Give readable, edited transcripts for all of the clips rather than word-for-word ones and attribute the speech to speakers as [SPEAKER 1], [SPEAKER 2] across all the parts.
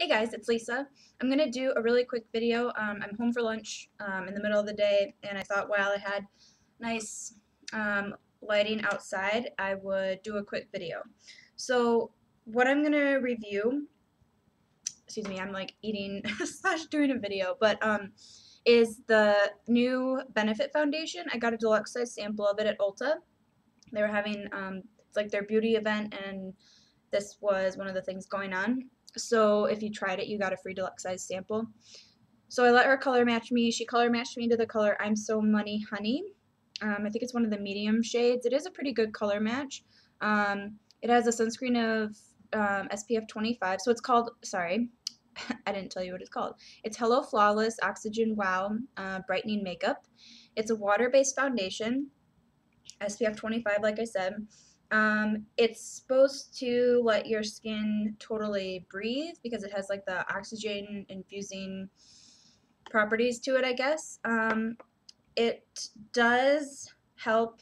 [SPEAKER 1] Hey guys, it's Lisa. I'm gonna do a really quick video. I'm home for lunch in the middle of the day, and I thought while I had nice lighting outside, I would do a quick video. So what I'm gonna review, excuse me, I'm like eating slash doing a video, but is the new Benefit Foundation. I got a deluxe size sample of it at Ulta. They were having it's like their beauty event, and this was one of the things going on. So if you tried it, you got a free deluxe size sample. So I let her color match me. She color matched me to the color I'm So Money Honey. I think it's one of the medium shades. It is a pretty good color match. It has a sunscreen of SPF 25. So it's called, sorry, I didn't tell you what it's called. It's Hello Flawless Oxygen Wow Brightening Makeup. It's a water-based foundation. SPF 25, like I said. It's supposed to let your skin totally breathe because it has like the oxygen infusing properties to it, I guess. It does help.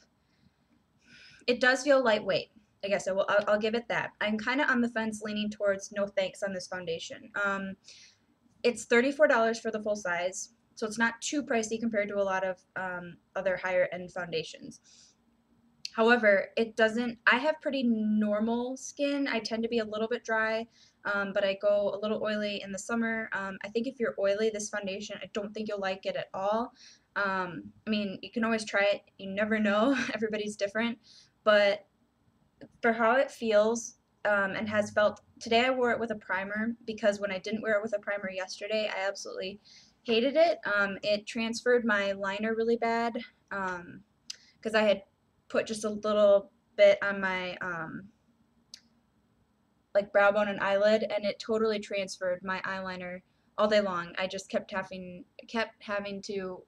[SPEAKER 1] It does feel lightweight. I guess I'll give it that. I'm kind of on the fence leaning towards no thanks on this foundation. It's $34 for the full size, so it's not too pricey compared to a lot of other higher end foundations. However, it doesn't, I have pretty normal skin. I tend to be a little bit dry, but I go a little oily in the summer. I think if you're oily, this foundation, I don't think you'll like it at all. I mean, you can always try it. You never know. Everybody's different. But for how it feels and has felt, today I wore it with a primer because when I didn't wear it with a primer yesterday, I absolutely hated it. It transferred my liner really bad because I had put just a little bit on my like brow bone and eyelid, and it totally transferred my eyeliner all day long. I just kept having to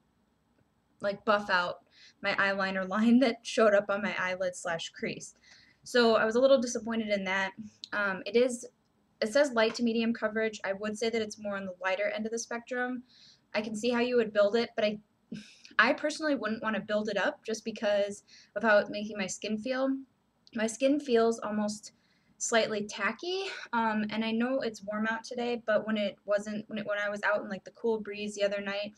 [SPEAKER 1] like buff out my eyeliner line that showed up on my eyelid slash crease. So I was a little disappointed in that. It says light to medium coverage. I would say that it's more on the lighter end of the spectrum. I can see how you would build it, but I personally wouldn't want to build it up just because of how it's making my skin feel. My skin feels almost slightly tacky, and I know it's warm out today, but when it wasn't, when I was out in like the cool breeze the other night,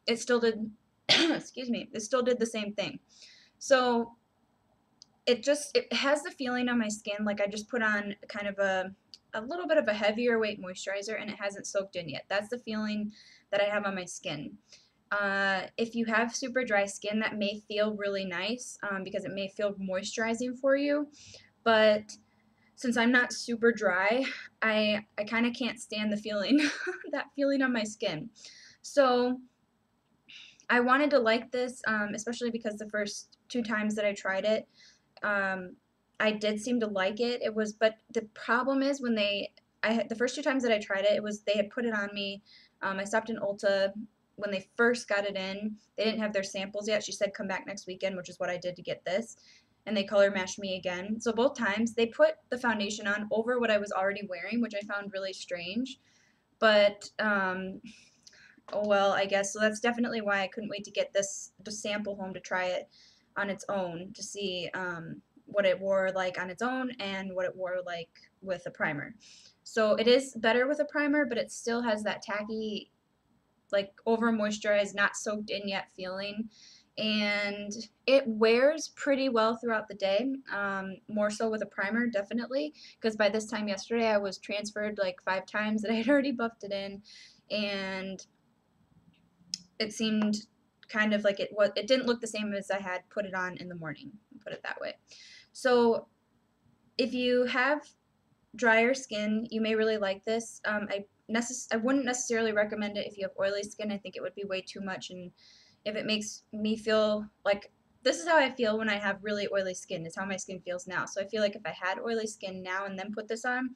[SPEAKER 1] it still did, excuse me, it still did the same thing. So it has the feeling on my skin like I just put on kind of a little bit of a heavier weight moisturizer and it hasn't soaked in yet. That's the feeling that I have on my skin. If you have super dry skin, that may feel really nice because it may feel moisturizing for you. But since I'm not super dry, I kind of can't stand the feeling, that feeling on my skin. So I wanted to like this, especially because the first two times that I tried it, um, I did seem to like it. But the problem is when the first two times that I tried it, they had put it on me. I stopped in Ulta when they first got it in. They didn't have their samples yet. She said come back next weekend, which is what I did to get this. And they color matched me again. So both times they put the foundation on over what I was already wearing, which I found really strange. But oh well, I guess so. That's definitely why I couldn't wait to get this the sample home to try it on its own to see what it wore like on its own and what it wore like with a primer. So it is better with a primer, but it still has that tacky, like over moisturized, not soaked in yet feeling. And it wears pretty well throughout the day, more so with a primer, definitely, because by this time yesterday I was transferred like 5 times that I had already buffed it in, and it seemed kind of like it didn't look the same as I had put it on in the morning, put it that way. So if you have drier skin, you may really like this. I wouldn't necessarily recommend it if you have oily skin. I think it would be way too much, and if it makes me feel like, this is how I feel when I have really oily skin, is how my skin feels now. So I feel like if I had oily skin now and then put this on,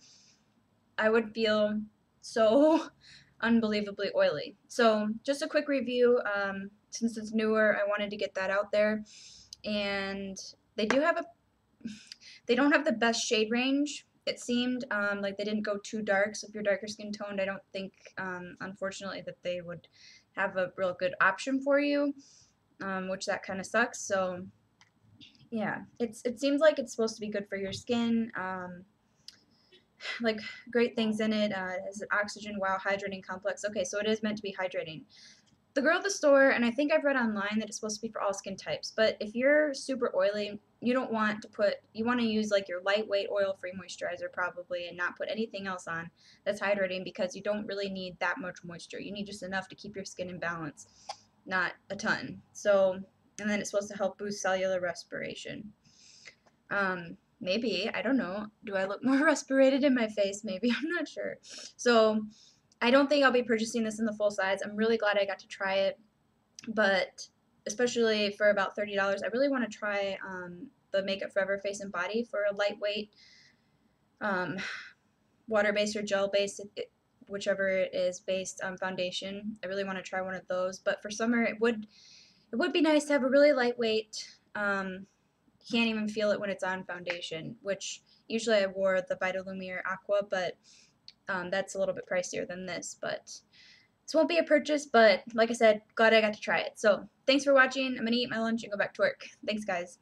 [SPEAKER 1] I would feel so unbelievably oily. So just a quick review. Since it's newer, I wanted to get that out there. And they do have they don't have the best shade range. It seemed like they didn't go too dark. So if you're darker skin toned, I don't think, unfortunately, that they would have a real good option for you, which that kind of sucks. So yeah, it seems like it's supposed to be good for your skin. like great things in it. It has an oxygen wow hydrating complex. Okay, so it is meant to be hydrating. The girl at the store, and I think I've read online that it's supposed to be for all skin types, but if you're super oily, you don't want to put, you want to use like your lightweight oil-free moisturizer probably and not put anything else on that's hydrating because you don't really need that much moisture. You need just enough to keep your skin in balance, not a ton. So, and then it's supposed to help boost cellular respiration. Maybe, I don't know. Do I look more respirated in my face? Maybe, I'm not sure. So, I don't think I'll be purchasing this in the full size. I'm really glad I got to try it, but especially for about $30, I really want to try the Makeup Forever Face and Body for a lightweight um, water-based or gel-based, whichever it is, based foundation. I really want to try one of those, but for summer it would be nice to have a really lightweight. Can't even feel it when it's on foundation, which usually I wore the Vitalumiere Aqua, but that's a little bit pricier than this, but this won't be a purchase, but like I said, glad I got to try it. So thanks for watching. I'm going to eat my lunch and go back to work. Thanks, guys.